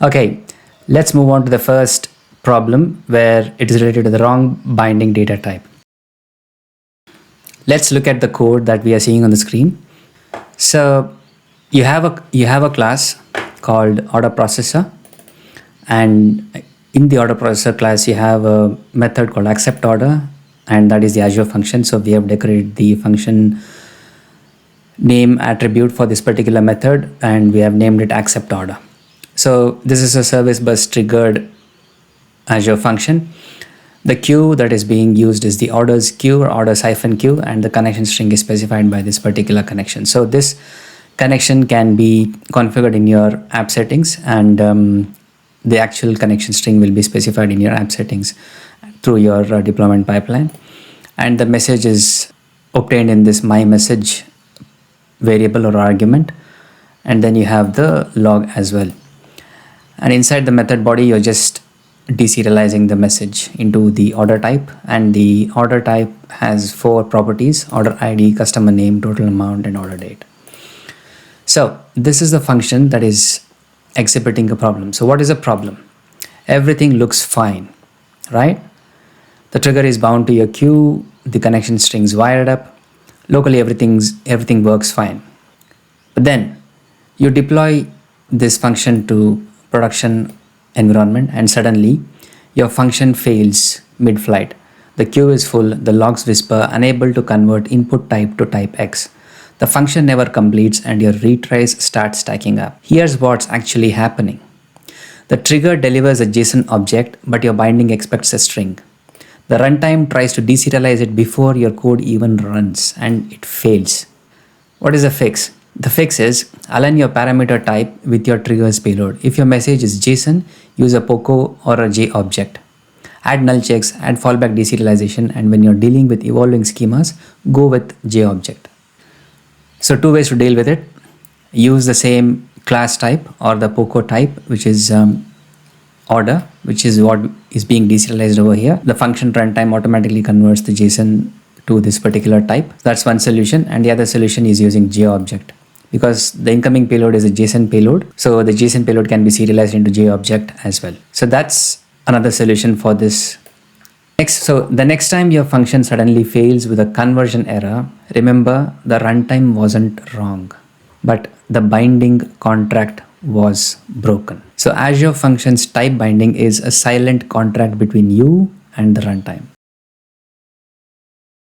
Okay, let's move on to the first problem where it is related to the wrong binding data type. Let's look at the code that we are seeing on the screen. So you have a class called order processor, and in the order processor class you have a method called accept order, and that is the Azure function. So we have decorated the function name attribute for this particular method, and we have named it accept order. So this is a service bus triggered Azure function. The queue that is being used is the orders queue or orders -q, and the connection string is specified by this particular connection. So this connection can be configured in your app settings, and the actual connection string will be specified in your app settings through your deployment pipeline. And the message is obtained in this my message variable or argument, and then you have the log as well. And inside the method body, you're just deserializing the message into the order type, and the order type has 4 properties: order ID, customer name, total amount, and order date. So this is the function that is exhibiting a problem. So what is a problem? Everything looks fine, right? The trigger is bound to your queue, the connection strings wired up, locally everything works fine. But then you deploy this function to production environment, and suddenly your function fails mid-flight. The queue is full, the logs whisper, unable to convert input type to type X. The function never completes, and your retries start stacking up. Here's what's actually happening. The trigger delivers a JSON object, but your binding expects a string. The runtime tries to deserialize it before your code even runs, and it fails. What is the fix? The fix is align your parameter type with your trigger's payload. If your message is JSON, use a POCO or a J object. Add null checks, add fallback deserialization, and when you're dealing with evolving schemas, go with J object. So 2 ways to deal with it. Use the same class type or the POCO type, which is order, which is what is being deserialized over here. The function runtime automatically converts the JSON to this particular type. That's one solution, and the other solution is using J object, because the incoming payload is a JSON payload. So the JSON payload can be serialized into J object as well. So that's another solution for this. So the next time your function suddenly fails with a conversion error, remember the runtime wasn't wrong, but the binding contract was broken. So Azure Functions type binding is a silent contract between you and the runtime.